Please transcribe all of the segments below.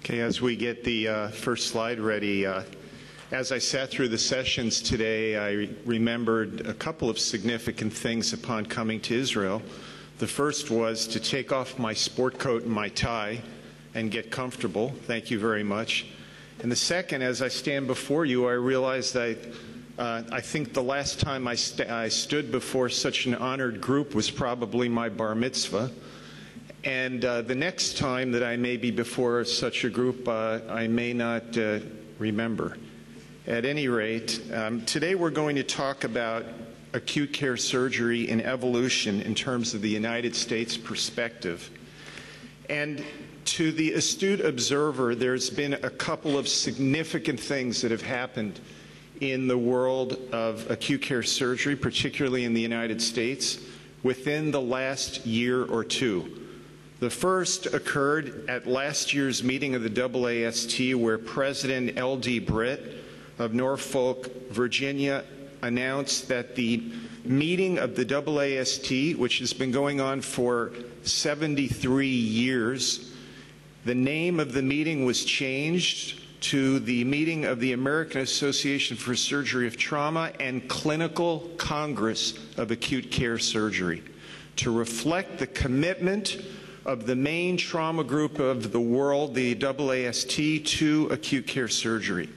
Okay, as we get the first slide ready, as I sat through the sessions today, I remembered a couple of significant things upon coming to Israel. The first was to take off my sport coat and my tie and get comfortable. Thank you very much. And the second, as I stand before you, I realized that I think the last time I stood before such an honored group was probably my bar mitzvah. And the next time that I may be before such a group, I may not remember. At any rate, today we're going to talk about acute care surgery and evolution in terms of the United States perspective. And to the astute observer, there's been a couple of significant things that have happened in the world of acute care surgery, particularly in the United States, within the last year or two. The first occurred at last year's meeting of the AAST, where President L.D. Britt of Norfolk, Virginia, announced that the meeting of the AAST, which has been going on for 73 years, the name of the meeting was changed to the meeting of the American Association for Surgery of Trauma and Clinical Congress of Acute Care Surgery, to reflect the commitment of the main trauma group of the world, the AAST, to acute care surgery.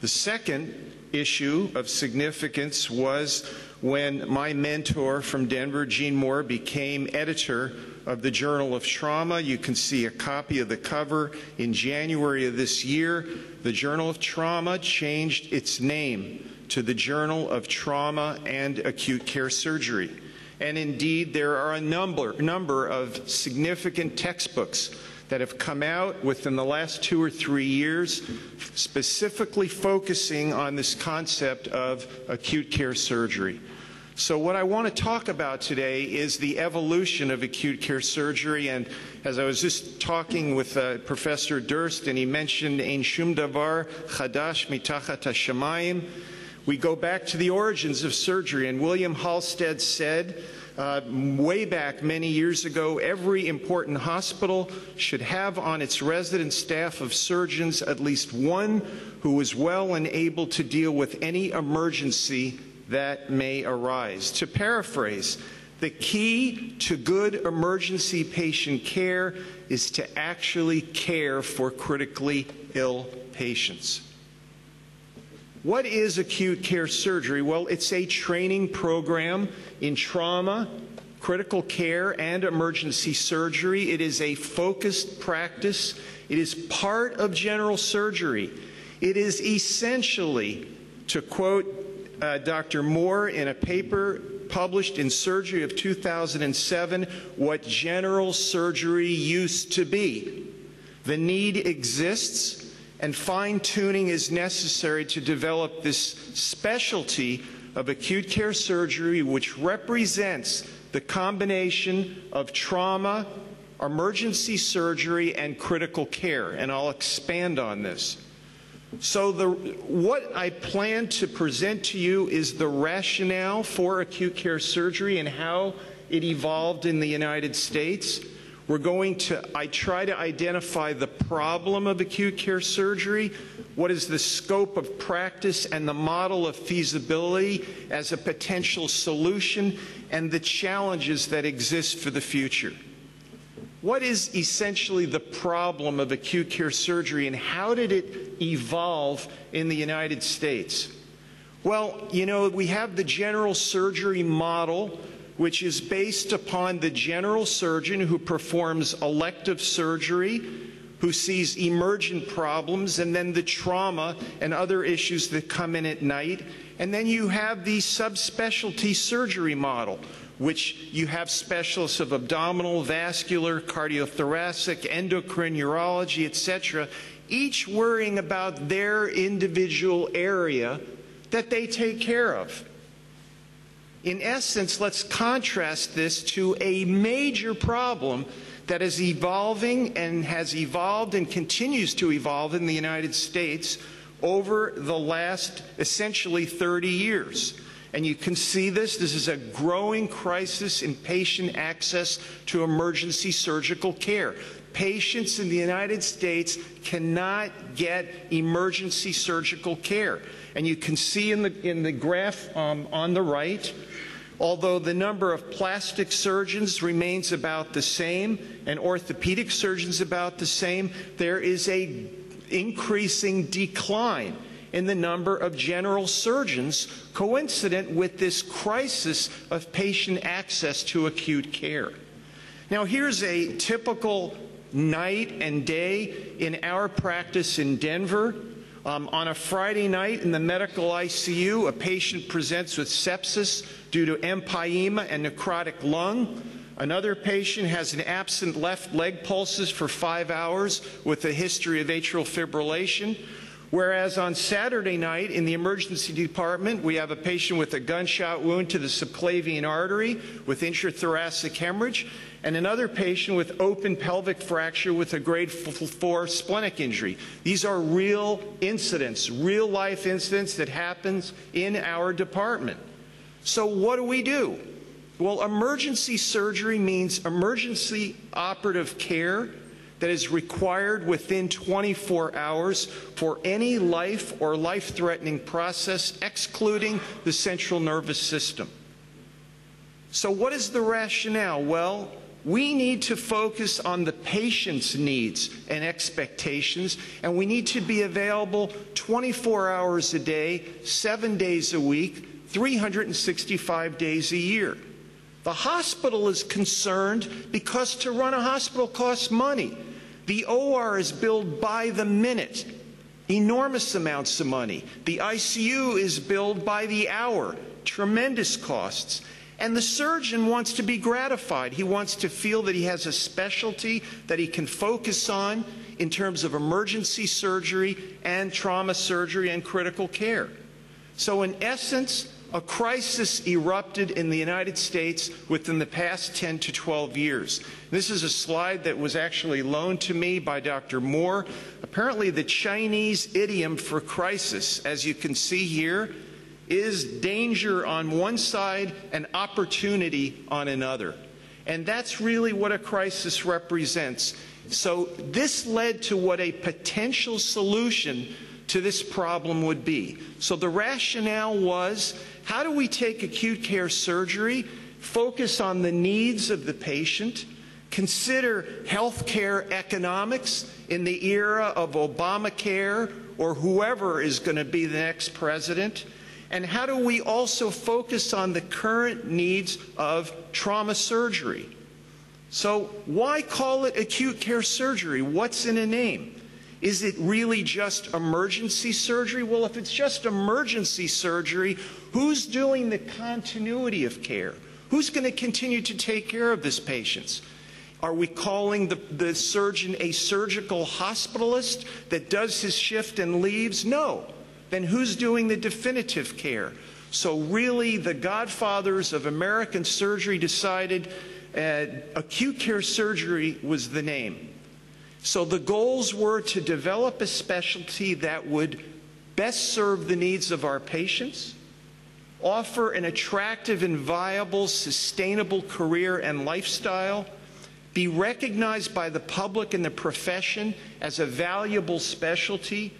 The second issue of significance was when my mentor from Denver, Gene Moore, became editor of the Journal of Trauma. You can see a copy of the cover. In January of this year, the Journal of Trauma changed its name to the Journal of Trauma and Acute Care Surgery. And indeed, there are a number of significant textbooks that have come out within the last 2 or 3 years, specifically focusing on this concept of acute care surgery. So what I want to talk about today is the evolution of acute care surgery. And as I was just talking with Professor Durst, and he mentioned Ein Shum Davar Chadash Mitachat HaShamayim, we go back to the origins of surgery. And William Halsted said way back many years ago, every important hospital should have on its resident staff of surgeons at least one who is well and able to deal with any emergency that may arise. To paraphrase, the key to good emergency patient care is to actually care for critically ill patients. What is acute care surgery? Well, it's a training program in trauma, critical care, and emergency surgery. It is a focused practice. It is part of general surgery. It is essentially, to quote Dr. Moore in a paper published in Surgery of 2007, what general surgery used to be. The need exists, and fine-tuning is necessary to develop this specialty of acute care surgery, which represents the combination of trauma, emergency surgery, and critical care. And I'll expand on this. So what I plan to present to you is the rationale for acute care surgery and how it evolved in the United States. I try to identify the problem of acute care surgery, what is the scope of practice and the model of feasibility as a potential solution, and the challenges that exist for the future. What is essentially the problem of acute care surgery, and how did it evolve in the United States? Well, you know, we have the general surgery model, which is based upon the general surgeon who performs elective surgery, who sees emergent problems, and then the trauma and other issues that come in at night. And then you have the subspecialty surgery model, which you have specialists of abdominal, vascular, cardiothoracic, endocrine, urology, etc., each worrying about their individual area that they take care of. In essence, let's contrast this to a major problem that is evolving and has evolved and continues to evolve in the United States over the last essentially 30 years. And you can see this. This is a growing crisis in patient access to emergency surgical care. Patients in the United States cannot get emergency surgical care. And you can see in the graph on the right, although the number of plastic surgeons remains about the same and orthopedic surgeons about the same, there is an increasing decline in the number of general surgeons coincident with this crisis of patient access to acute care. Now, here's a typical night and day in our practice in Denver. On a Friday night in the medical ICU, a patient presents with sepsis due to empyema and necrotic lung. Another patient has an absent left leg pulses for 5 hours with a history of atrial fibrillation. Whereas on Saturday night in the emergency department, we have a patient with a gunshot wound to the subclavian artery with intrathoracic hemorrhage, and another patient with open pelvic fracture with a grade 4 splenic injury. These are real incidents, real life incidents that happens in our department. So what do? Well, emergency surgery means emergency operative care that is required within 24 hours for any life or life-threatening process, excluding the central nervous system. So what is the rationale? Well, we need to focus on the patient's needs and expectations, and we need to be available 24 hours a day, 7 days a week, 365 days a year. The hospital is concerned because to run a hospital costs money. The OR is billed by the minute, enormous amounts of money. The ICU is billed by the hour, tremendous costs. And the surgeon wants to be gratified. He wants to feel that he has a specialty that he can focus on in terms of emergency surgery and trauma surgery and critical care. So in essence, a crisis erupted in the United States within the past 10 to 12 years. This is a slide that was actually loaned to me by Dr. Moore. Apparently the Chinese idiom for crisis, as you can see here, is danger on one side and opportunity on another. And that's really what a crisis represents. So this led to what a potential solution to this problem would be. So the rationale was, how do we take acute care surgery, focus on the needs of the patient, consider healthcare economics in the era of Obamacare or whoever is going to be the next president, and how do we also focus on the current needs of trauma surgery? So why call it acute care surgery? What's in a name? Is it really just emergency surgery? Well, if it's just emergency surgery, who's doing the continuity of care? Who's going to continue to take care of this patient? Are we calling the surgeon a surgical hospitalist that does his shift and leaves? No. Then who's doing the definitive care? So really, the godfathers of American surgery decided acute care surgery was the name. So the goals were to develop a specialty that would best serve the needs of our patients, offer an attractive and viable, sustainable career and lifestyle, be recognized by the public and the profession as a valuable specialty,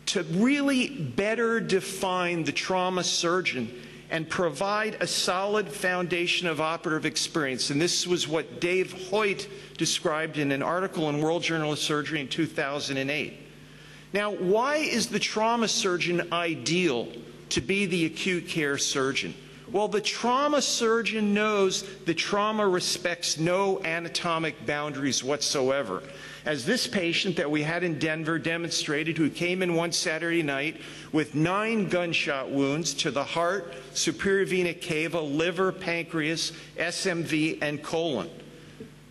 to really better define the trauma surgeon and provide a solid foundation of operative experience. And this was what Dave Hoyt described in an article in World Journal of Surgery in 2008. Now, why is the trauma surgeon ideal to be the acute care surgeon? Well, the trauma surgeon knows that trauma respects no anatomic boundaries whatsoever. As this patient that we had in Denver demonstrated, who came in one Saturday night with 9 gunshot wounds to the heart, superior vena cava, liver, pancreas, SMV, and colon.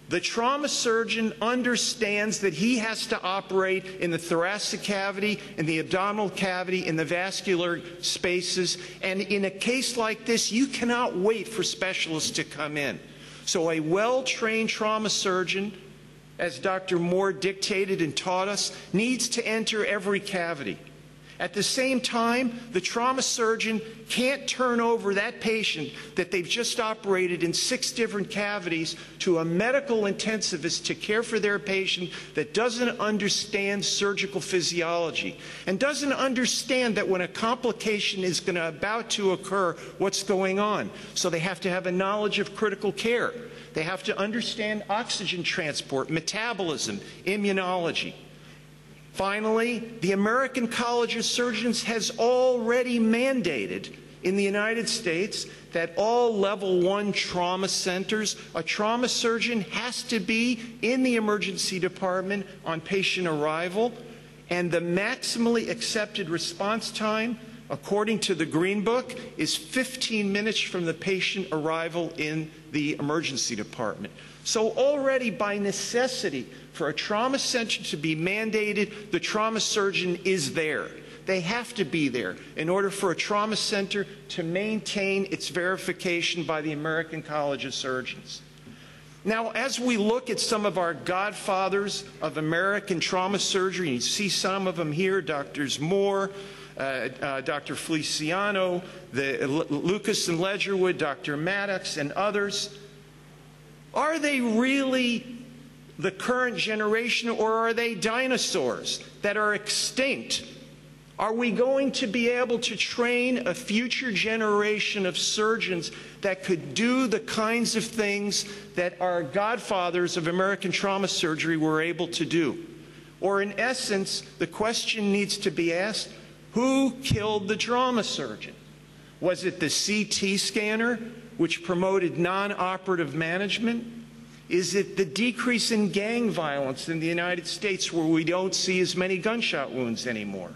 The trauma surgeon understands that he has to operate in the thoracic cavity, in the abdominal cavity, in the vascular spaces, and in a case like this, you cannot wait for specialists to come in. So a well-trained trauma surgeon, as Dr. Moore dictated and taught us, needs to enter every cavity. At the same time, the trauma surgeon can't turn over that patient that they've just operated in 6 different cavities to a medical intensivist to care for their patient that doesn't understand surgical physiology and doesn't understand that when a complication is about to occur, what's going on. So they have to have a knowledge of critical care. They have to understand oxygen transport, metabolism, immunology. Finally, the American College of Surgeons has already mandated in the United States that all level 1 trauma centers, a trauma surgeon has to be in the emergency department on patient arrival, and the maximally accepted response time, according to the Green Book, is 15 minutes from the patient arrival in the emergency department. So already by necessity, for a trauma center to be mandated, the trauma surgeon is there. They have to be there in order for a trauma center to maintain its verification by the American College of Surgeons. Now, as we look at some of our godfathers of American trauma surgery, you see some of them here, Drs. Moore, Dr. Feliciano, Lucas and Ledgerwood, Dr. Maddox, and others. Are they really the current generation, or are they dinosaurs that are extinct? Are we going to be able to train a future generation of surgeons that could do the kinds of things that our godfathers of American trauma surgery were able to do? Or in essence, the question needs to be asked, who killed the trauma surgeon? Was it the CT scanner, which promoted non-operative management? Is it the decrease in gang violence in the United States where we don't see as many gunshot wounds anymore?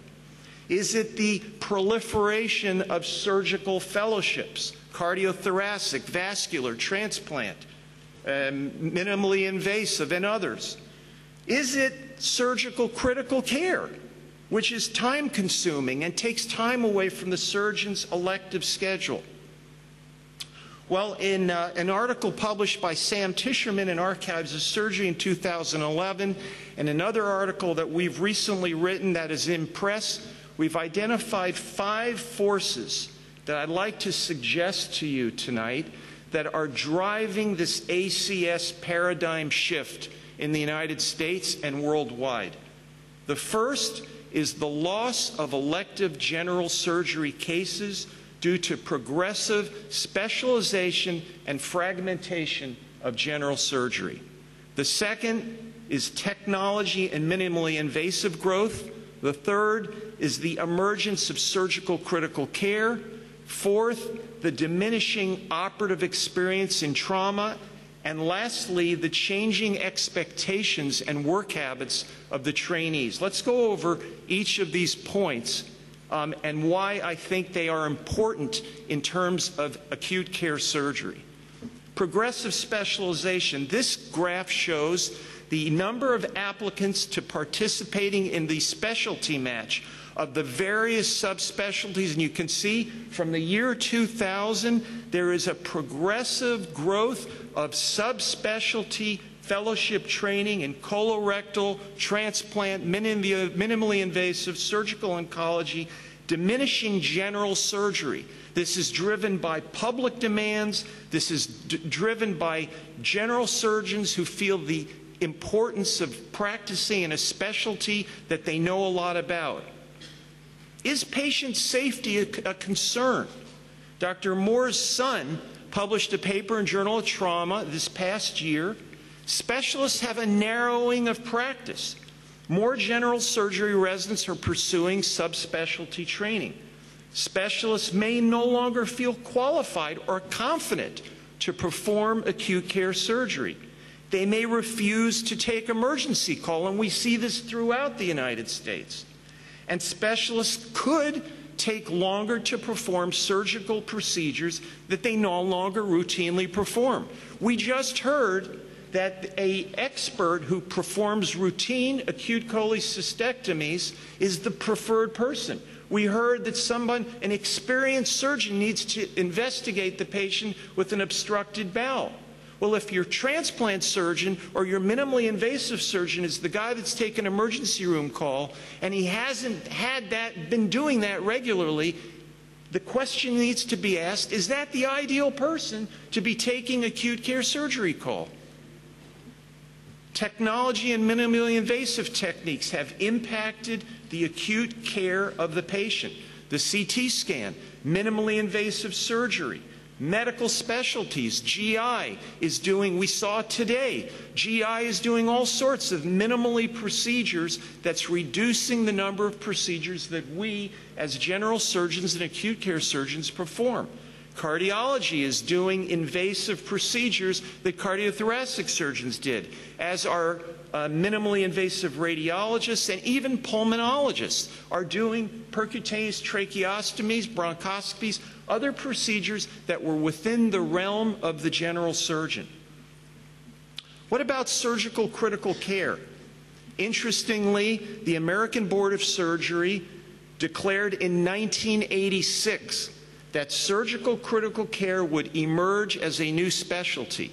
Is it the proliferation of surgical fellowships, cardiothoracic, vascular, transplant, minimally invasive, and others? Is it surgical critical care, which is time-consuming and takes time away from the surgeon's elective schedule? Well, in an article published by Sam Tischerman in Archives of Surgery in 2011, and another article that we've recently written that is in press, we've identified 5 forces that I'd like to suggest to you tonight that are driving this ACS paradigm shift in the United States and worldwide. The first is the loss of elective general surgery cases due to progressive specialization and fragmentation of general surgery. The second is technology and minimally invasive growth. The third is the emergence of surgical critical care. Fourth, the diminishing operative experience in trauma. And lastly, the changing expectations and work habits of the trainees. Let's go over each of these points and why I think they are important in terms of acute care surgery. Progressive specialization. This graph shows the number of applicants to participating in the specialty match of the various subspecialties, and you can see from the year 2000 there is a progressive growth of subspecialty fellowship training in colorectal, transplant, minimally invasive, surgical oncology, diminishing general surgery. This is driven by public demands. This is driven by general surgeons who feel the importance of practicing in a specialty that they know a lot about. Is patient safety a concern? Dr. Moore's son published a paper in Journal of Trauma this past year. Specialists have a narrowing of practice. More general surgery residents are pursuing subspecialty training. Specialists may no longer feel qualified or confident to perform acute care surgery. They may refuse to take emergency call, and we see this throughout the United States. And specialists could take longer to perform surgical procedures that they no longer routinely perform. We just heard that an expert who performs routine acute cholecystectomies is the preferred person. We heard that an experienced surgeon needs to investigate the patient with an obstructed bowel. Well, if your transplant surgeon or your minimally invasive surgeon is the guy that's taken an emergency room call and he hasn't been doing that regularly, the question needs to be asked, is that the ideal person to be taking acute care surgery call? Technology and minimally invasive techniques have impacted the acute care of the patient. The CT scan, minimally invasive surgery, medical specialties, GI is doing, we saw today, GI is doing all sorts of minimally procedures that's reducing the number of procedures that we as general surgeons and acute care surgeons perform. Cardiology is doing invasive procedures that cardiothoracic surgeons did, as are minimally invasive radiologists and even pulmonologists are doing percutaneous tracheostomies, bronchoscopies, other procedures that were within the realm of the general surgeon. What about surgical critical care? Interestingly, the American Board of Surgery declared in 1986 that surgical critical care would emerge as a new specialty.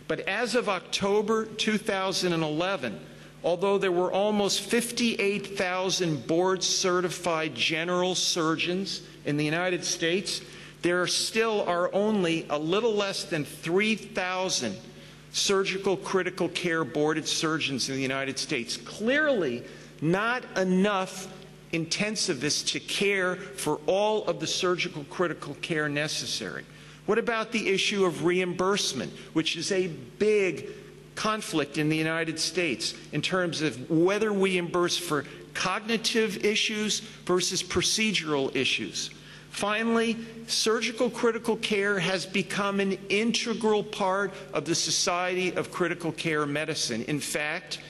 But as of October 2011, although there were almost 58,000 board-certified general surgeons in the United States, there still are only a little less than 3,000 surgical critical care boarded surgeons in the United States. Clearly, not enough intensivists to care for all of the surgical critical care necessary. What about the issue of reimbursement, which is a big conflict in the United States in terms of whether we reimburse for cognitive issues versus procedural issues? Finally, surgical critical care has become an integral part of the Society of Critical Care Medicine. In fact,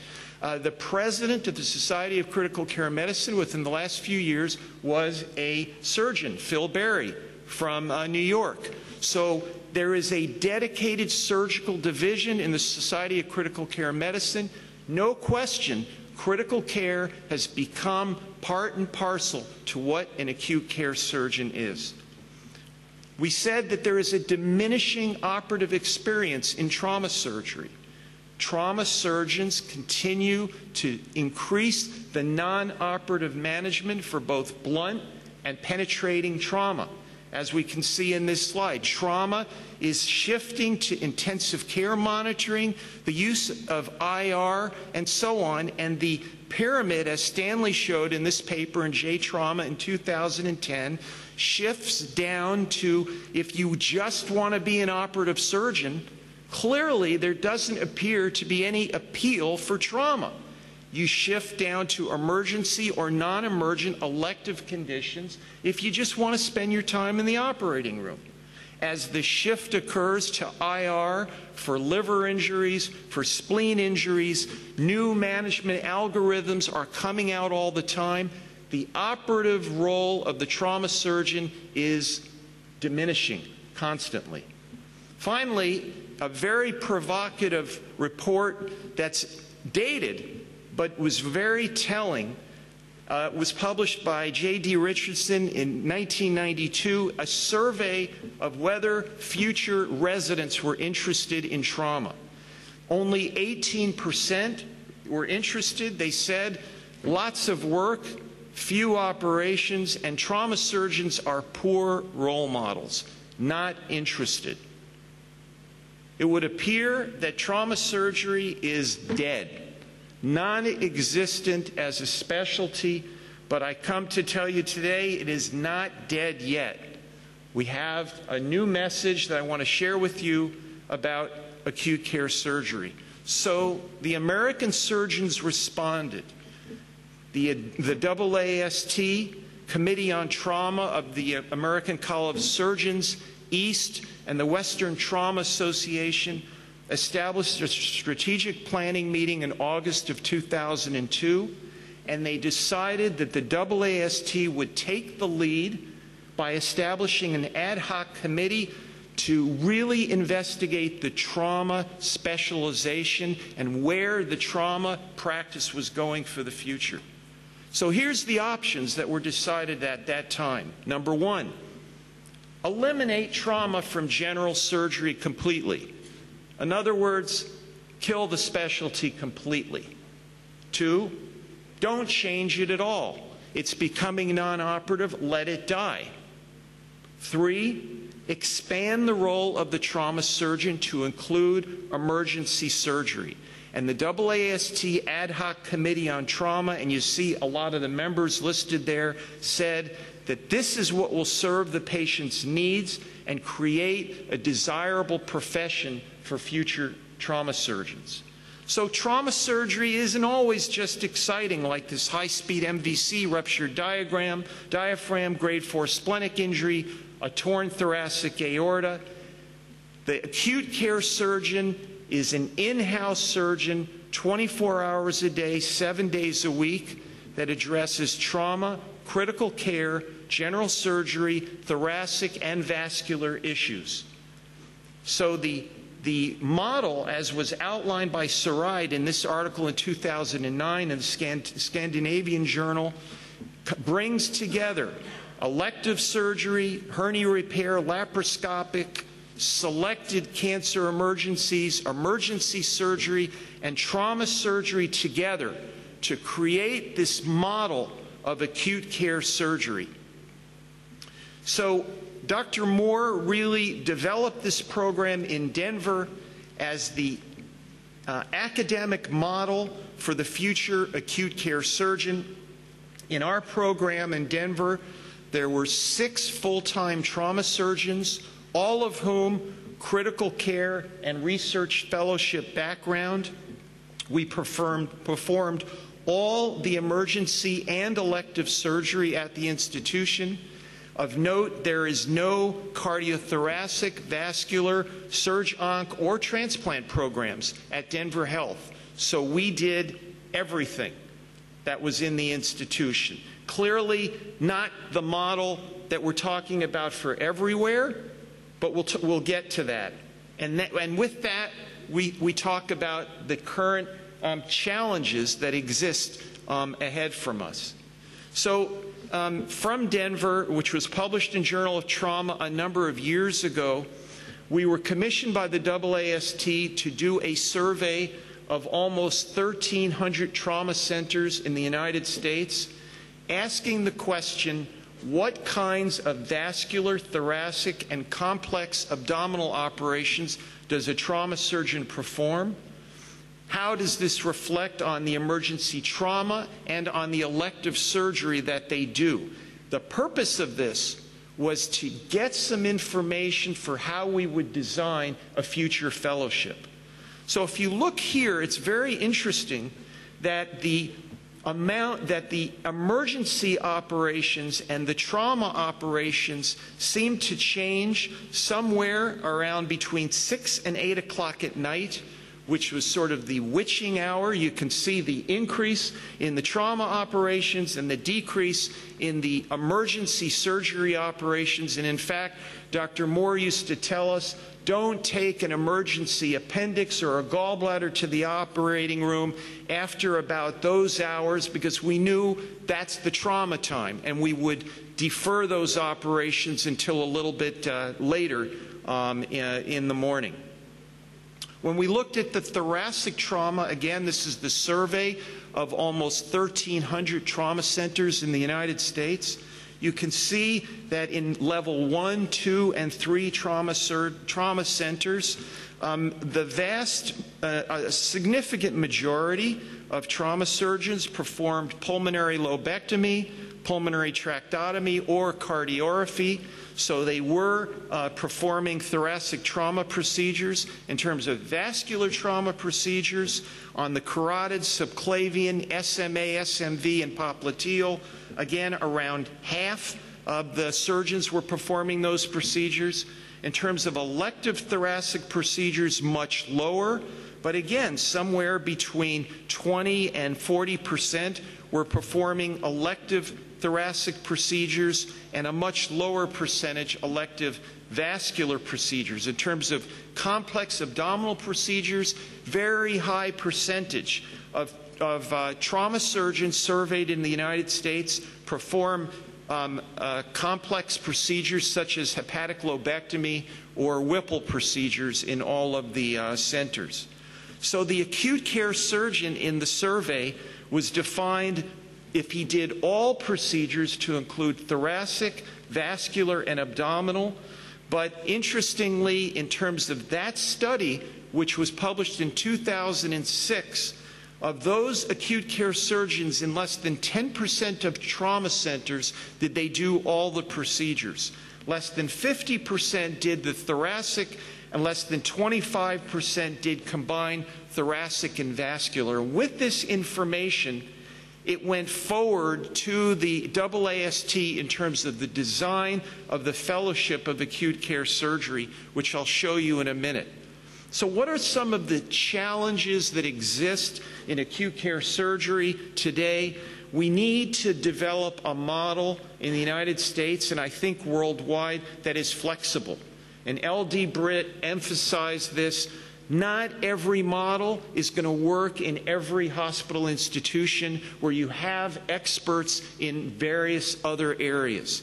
the president of the Society of Critical Care Medicine within the last few years was a surgeon, Phil Berry, from New York. So there is a dedicated surgical division in the Society of Critical Care Medicine. No question, critical care has become part and parcel to what an acute care surgeon is. We said that there is a diminishing operative experience in trauma surgery. Trauma surgeons continue to increase the non-operative management for both blunt and penetrating trauma. As we can see in this slide, trauma is shifting to intensive care monitoring, the use of IR, and so on. And the pyramid, as Stanley showed in this paper in J-Trauma in 2010, shifts down to, if you just want to be an operative surgeon, clearly there doesn't appear to be any appeal for trauma. You shift down to emergency or non-emergent elective conditions if you just want to spend your time in the operating room. As the shift occurs to IR for liver injuries, for spleen injuries, new management algorithms are coming out all the time. The operative role of the trauma surgeon is diminishing constantly. Finally, a very provocative report that's dated but was very telling was published by J.D. Richardson in 1992, a survey of whether future residents were interested in trauma. Only 18% were interested. They said lots of work, few operations, and trauma surgeons are poor role models, not interested. It would appear that trauma surgery is dead, non-existent as a specialty, but I come to tell you today it is not dead yet. We have a new message that I want to share with you about acute care surgery. So the American surgeons responded. The AAST, Committee on Trauma of the American College of Surgeons, East, and the Western Trauma Association established a strategic planning meeting in August of 2002, and they decided that the AAST would take the lead by establishing an ad hoc committee to really investigate the trauma specialization and where the trauma practice was going for the future. So here's the options that were decided at that time. Number one, eliminate trauma from general surgery completely. In other words, kill the specialty completely. 2, don't change it at all. It's becoming non-operative, let it die. 3, expand the role of the trauma surgeon to include emergency surgery. And the AAST Ad Hoc Committee on Trauma, and you see a lot of the members listed there, said that this is what will serve the patient's needs and create a desirable profession for future trauma surgeons. So trauma surgery isn't always just exciting, like this high-speed MVC, ruptured diaphragm, grade 4 splenic injury, a torn thoracic aorta. The acute care surgeon is an in-house surgeon, 24 hours a day, 7 days a week, that addresses trauma, critical care, general surgery, thoracic and vascular issues. So the model, as was outlined by Saride in this article in 2009 in the Scandinavian Journal, brings together elective surgery, hernia repair, laparoscopic, selected cancer emergencies, emergency surgery, and trauma surgery together to create this model of acute care surgery. So Dr. Moore really developed this program in Denver as the academic model for the future acute care surgeon. In our program in Denver, there were 6 full-time trauma surgeons, all of whom critical care and research fellowship background. We performed all the emergency and elective surgery at the institution. Of note, there is no cardiothoracic, vascular, surg-onc, or transplant programs at Denver Health. So we did everything that was in the institution. Clearly not the model that we're talking about for everywhere, but we'll get to that. And with that, we talk about the current challenges that exist ahead from us. So from Denver, which was published in Journal of Trauma a number of years ago, we were commissioned by the AAST to do a survey of almost 1,300 trauma centers in the United States, asking the question, what kinds of vascular, thoracic, and complex abdominal operations does a trauma surgeon perform? How does this reflect on the emergency trauma and on the elective surgery that they do? The purpose of this was to get some information for how we would design a future fellowship. So if you look here, it's very interesting that the emergency operations and the trauma operations seem to change somewhere around between 6 and 8 o'clock at night, which was sort of the witching hour. You can see the increase in the trauma operations and the decrease in the emergency surgery operations. And in fact, Dr. Moore used to tell us, don't take an emergency appendix or a gallbladder to the operating room after about those hours, because we knew that's the trauma time, and we would defer those operations until a little bit later in the morning. When we looked at the thoracic trauma, again, this is the survey of almost 1,300 trauma centers in the United States. You can see that in level 1, 2, and 3 trauma centers, a significant majority of trauma surgeons performed pulmonary lobectomy, pulmonary tracheotomy, or cardiorrhaphy. So they were performing thoracic trauma procedures. In terms of vascular trauma procedures, on the carotid, subclavian, SMA, SMV, and popliteal, again, around half of the surgeons were performing those procedures. In terms of elective thoracic procedures, much lower, but again, somewhere between 20 and 40% were performing elective thoracic procedures, and a much lower percentage elective vascular procedures. In terms of complex abdominal procedures, very high percentage of trauma surgeons surveyed in the United States perform complex procedures such as hepatic lobectomy or Whipple procedures in all of the centers. So the acute care surgeon in the survey was defined if he did all procedures to include thoracic, vascular, and abdominal. But interestingly, in terms of that study, which was published in 2006, of those acute care surgeons, in less than 10% of trauma centers did they do all the procedures. Less than 50% did the thoracic, and less than 25% did combined thoracic and vascular. With this information, it went forward to the AAST in terms of the design of the Fellowship of Acute Care Surgery, which I'll show you in a minute. So what are some of the challenges that exist in acute care surgery today? We need to develop a model in the United States, and I think worldwide, that is flexible. And L.D. Britt emphasized this. Not every model is going to work in every hospital institution where you have experts in various other areas.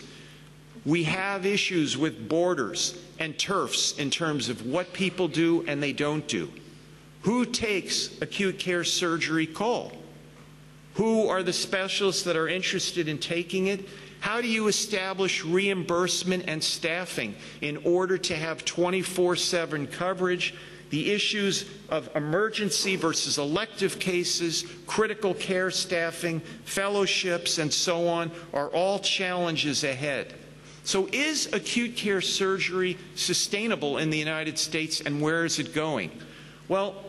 We have issues with borders and turfs in terms of what people do and they don't do. Who takes acute care surgery call? Who are the specialists that are interested in taking it? How do you establish reimbursement and staffing in order to have 24/7 coverage? The issues of emergency versus elective cases, critical care staffing, fellowships, and so on are all challenges ahead. So is acute care surgery sustainable in the United States, and where is it going? Well,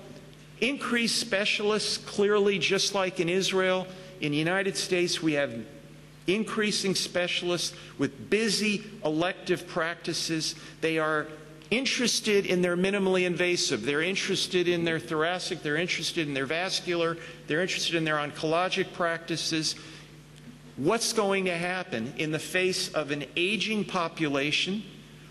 increased specialists, clearly, just like in Israel. In the United States, we have increasing specialists with busy elective practices. They are interested in their minimally invasive. They're interested in their thoracic. They're interested in their vascular. They're interested in their oncologic practices. What's going to happen in the face of an aging population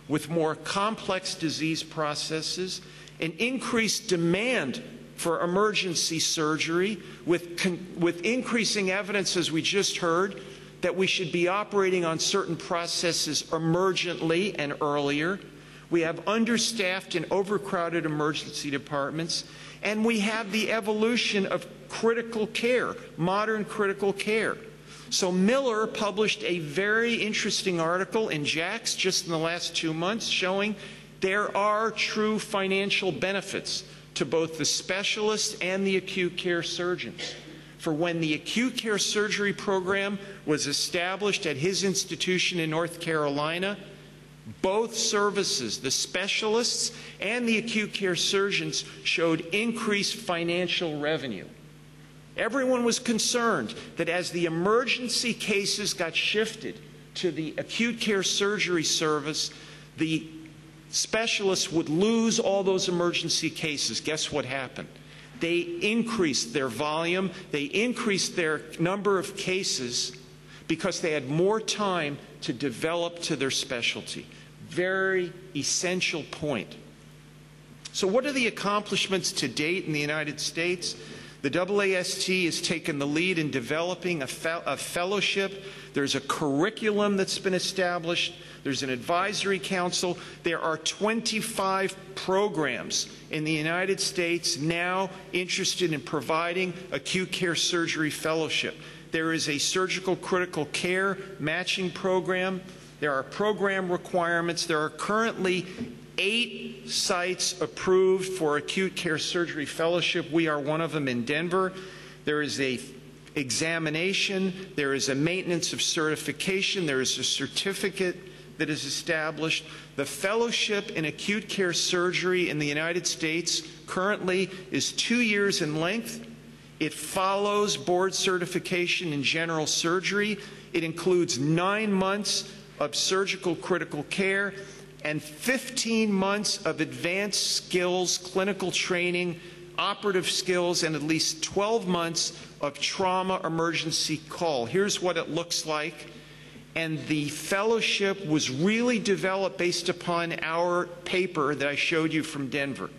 with more complex disease processes, an increased demand for emergency surgery, with increasing evidence, as we just heard, that we should be operating on certain processes emergently and earlier? We have understaffed and overcrowded emergency departments, and we have the evolution of critical care, modern critical care. So Miller published a very interesting article in JACS just in the last 2 months showing there are true financial benefits to both the specialists and the acute care surgeons. For when the acute care surgery program was established at his institution in North Carolina, both services, the specialists and the acute care surgeons, showed increased financial revenue. Everyone was concerned that as the emergency cases got shifted to the acute care surgery service, the specialists would lose all those emergency cases. Guess what happened? They increased their volume, they increased their number of cases because they had more time to develop to their specialty. Very essential point. So what are the accomplishments to date in the United States? The AAST has taken the lead in developing a fellowship. There's a curriculum that's been established. There's an advisory council. There are 25 programs in the United States now interested in providing acute care surgery fellowship. There is a surgical critical care matching program. There are program requirements. There are currently 8 sites approved for acute care surgery fellowship. We are one of them in Denver. There is a examination. There is a maintenance of certification. There is a certificate that is established. The fellowship in acute care surgery in the United States currently is 2 years in length. It follows board certification in general surgery. It includes 9 months of surgical critical care and 15 months of advanced skills, clinical training, operative skills, and at least 12 months of trauma emergency call. Here's what it looks like. And the fellowship was really developed based upon our paper that I showed you from Denver.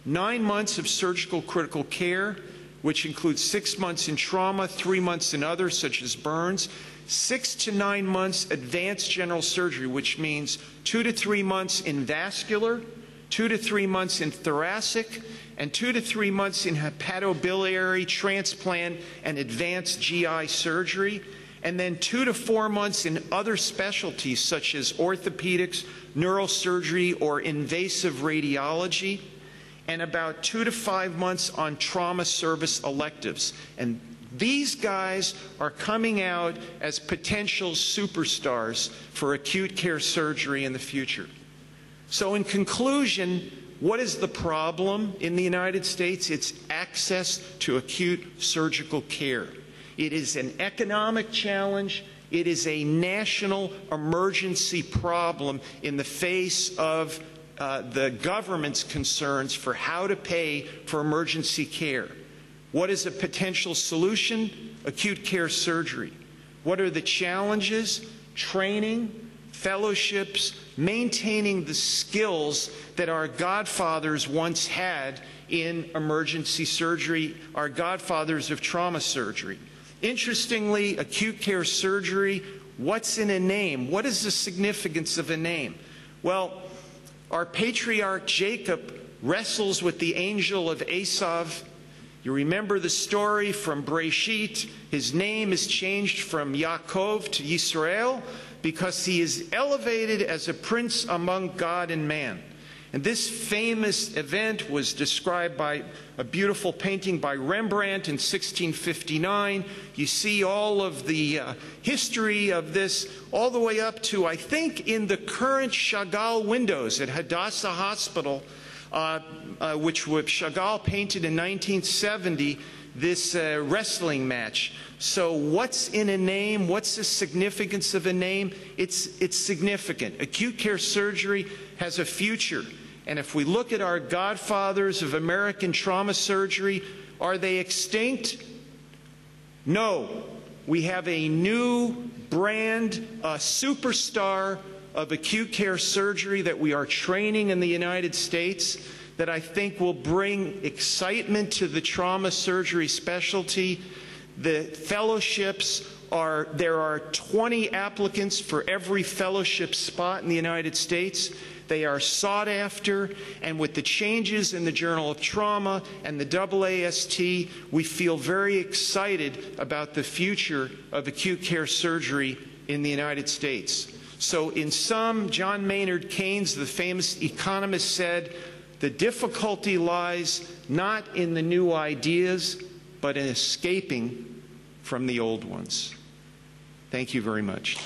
9 months of surgical critical care, which includes 6 months in trauma, 3 months in others, such as burns, 6 to 9 months advanced general surgery, which means 2 to 3 months in vascular, 2 to 3 months in thoracic, and 2 to 3 months in hepatobiliary transplant and advanced GI surgery, and then 2 to 4 months in other specialties such as orthopedics, neurosurgery, or invasive radiology, and about 2 to 5 months on trauma service electives. And these guys are coming out as potential superstars for acute care surgery in the future. So in conclusion, what is the problem in the United States? It's access to acute surgical care. It is an economic challenge. It is a national emergency problem in the face of the government's concerns for how to pay for emergency care. What is a potential solution? Acute care surgery. What are the challenges? Training, fellowships, maintaining the skills that our godfathers once had in emergency surgery, our godfathers of trauma surgery. Interestingly, acute care surgery, what's in a name? What is the significance of a name? Well, our patriarch Jacob wrestles with the angel of Esav. You remember the story from Breshit. His name is changed from Yaakov to Yisrael because he is elevated as a prince among God and man. And this famous event was described by a beautiful painting by Rembrandt in 1659. You see all of the history of this all the way up to, I think, in the current Chagall windows at Hadassah Hospital, which Chagall painted in 1970, this wrestling match. So what's in a name? What's the significance of a name? It's significant. Acute care surgery has a future. And if we look at our godfathers of American trauma surgery, are they extinct? No. We have a new brand, a superstar of acute care surgery that we are training in the United States that I think will bring excitement to the trauma surgery specialty. The fellowships there are 20 applicants for every fellowship spot in the United States. They are sought after, and with the changes in the Journal of Trauma and the AAST, we feel very excited about the future of acute care surgery in the United States. So in sum, John Maynard Keynes, the famous economist, said, the difficulty lies not in the new ideas, but in escaping from the old ones. Thank you very much.